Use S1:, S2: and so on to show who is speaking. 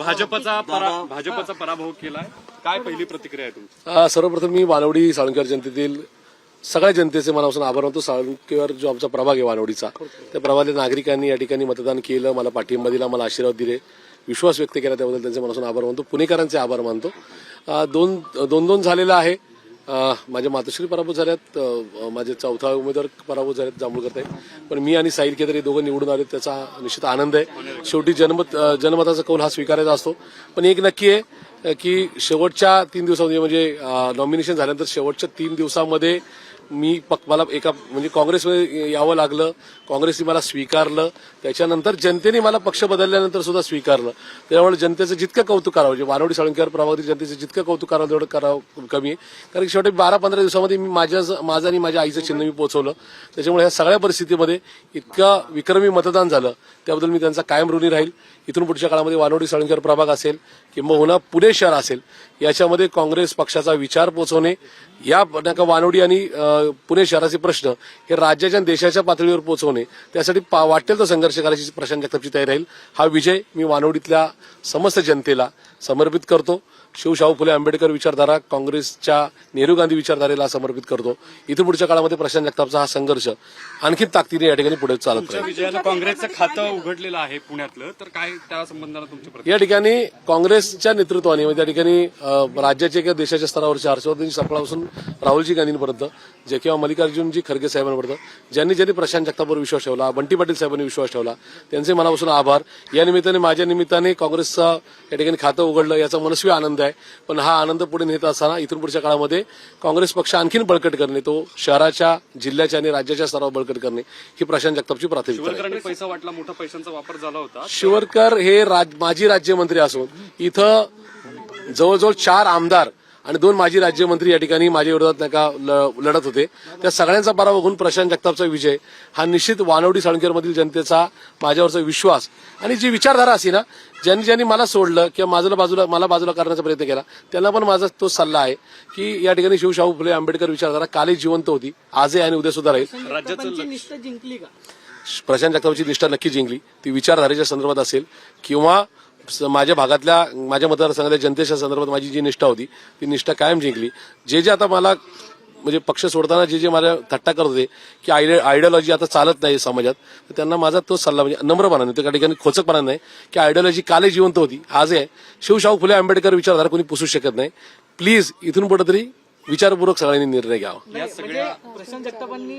S1: भाजपचा पराभव केलाय, काय पहिली प्रतिक्रिया आहे तुमची?
S2: सर्वप्रथम मी वानवडी साळुंकेवार जनतेतील सगळ्या जनतेचे मनापासून आभार मानतो. साळुंकेवार जो आमचा प्रभाग आहे वानवडीचा, त्या प्रभागातील नागरिकांनी या ठिकाणी मतदान केलं, मला पाठिंबा दिला, मला आशीर्वाद दिले, विश्वास व्यक्त केला, त्याबद्दल त्यांचे मनापासून आभार मानतो. पुणेकरांचे आभार मानतो. दोन झालेला आहे. माझ्या मातोश्री पराभूत झाल्यात, माझे चौथा उमेदवार पराभूत झालेत जांभूळकर ताई, पण मी आणि साहिल केदार हे दोघं निवडून आले, त्याचा निश्चित आनंद आहे. शेवटी जनमताचा कौल हा स्वीकारायचा असतो. पण एक नक्की आहे की शेवटच्या 3 दिवसामध्ये म्हणजे नॉमिनेशन झाल्यानंतर शेवटच्या 3 दिवसामध्ये मला म्हणजे काँग्रेसमध्ये यावं लागलं, काँग्रेसने मला स्वीकारलं, त्याच्यानंतर जनतेने मला पक्ष बदलल्यानंतर सुद्धा स्वीकारलं. त्यामुळे जनतेचं जितकं कौतुक करावं, म्हणजे वानवडी साळुंकेवार प्रभागातील जनतेचं जितकं कौतुक करावं तेवढं करावं कमी आहे. कारण शेवटी 12-15 दिवसामध्ये मी माझं आणि माझ्या आईचं चिन्ह मी पोहोचवलं. त्याच्यामुळे ह्या सगळ्या परिस्थितीमध्ये इतकं विक्रमी मतदान झालं, त्याबद्दल मी त्यांचा कायम ऋणी राहील. इथून पुढच्या काळामध्ये वानवडी साळुंकेवार प्रभाग असेल किंवा पुणे शहर असेल, याच्यामध्ये काँग्रेस पक्षाचा विचार पोहोचवणे, या वानवडी आणि पुणे शहराचे प्रश्न हे राज्याच्या आणि देशाच्या पातळीवर पोहोचवणे, त्यासाठी वाटेल तो संघर्ष करायची प्रशांत जगतापची तयारी राहील. हा विजय मी वानवडीतल्या समस्त जनतेला समर्पित करतो. शाहू फुले आंबेडकर विचारधारा, काँग्रेसच्या नेहरू गांधी विचारधारेला समर्पित करतो. इथून पुढच्या काळामध्ये प्रशांत जगतापचा हा संघर्ष आणखी ताकदीने या ठिकाणी पुढे चालत राहील.
S1: विजयानं काँग्रेसचं खातं उघडलेलं आहे पुण्यातलं, तर काय त्या संबंधाने तुमची प्रतिक्रिया?
S2: या ठिकाणी काँग्रेसच्या नेतृत्वाने म्हणजे त्या ठिकाणी राज्याच्या किंवा देशाच्या स्तरावरचे हर्षवर्धनजी सपकाळापासून राहुलजी गांधींपर्यंत जे किंवा मल्लिकार्जुनजी खरगे साहेबांपर्यंत ज्यांनी प्रशांत जगतापवर विश्वास ठेवला, बंटी पाटील साहेबांनी विश्वास ठेवला, त्यांचे मनापासून आभार. या निमित्ताने माझ्या निमित्ताने काँग्रेसचं या ठिकाणी खातं उघडलं, याचा मनस्वी आनंद आहे. पण हा आनंद पुढे नेत असताना इथून पुढच्या काळामध्ये काँग्रेस पक्ष आणखीन बळकट करणे, तो शहराच्या, जिल्ह्याच्या आणि राज्याच्या स्तरावर बळकट करणे ही प्रशांत जगतापची प्राथमिकता आहे.
S1: पैसा वाटला, मोठा पैशांचा वापर झाला होता.
S2: शिवरकर हे माजी राज्यमंत्री असून इथं जवळजवळ 4 आमदार आणि 2 माजी राज्यमंत्री या ठिकाणी माझ्या विरोधात लढत होते. त्या सगळ्यांचा पराभव होऊन प्रशांत जगतापचा विजय हा निश्चित वानवडी साळुंकेवारमधील जनतेचा माझ्यावरचा विश्वास आणि जी विचारधारा असे ना, ज्यांनी मला सोडलं किंवा मला बाजूला करण्याचा प्रयत्न केला, त्यांना पण माझा तो सल्ला आहे की या ठिकाणी शाहू फुले आंबेडकर विचारधारा कालही जिवंत होती, आजही आणि उद्या सुद्धा राहील.
S1: राज्याचं
S3: निष्ठा जिंकली का?
S2: प्रशांत जगतापची निष्ठा नक्की जिंकली. ती विचारधारेच्या संदर्भात असेल किंवा माझ्या भागातल्या, माझ्या मतदारसंघातल्या जनतेच्या संदर्भात माझी जी निष्ठा होती ती निष्ठा कायम जिंकली. जे आता मला म्हणजे पक्ष सोडताना जे मला थट्टा करत होते की आयडिओलॉजी आता चालत नाही समाजात, तर त्यांना माझा तो सल्ला म्हणजे नम्रपणाने, त्या ठिकाणी खोचकपणा नाही की आयडिओलॉजी कालही जिवंत होती, आज आहे. शाहू फुले आंबेडकर विचारधारा कोणी पुसू शकत नाही. प्लीज इथून पुढे तरी विचारपूर्वक सगळ्यांनी निर्णय घ्यावा.
S3: प्रशांत जगतापांनी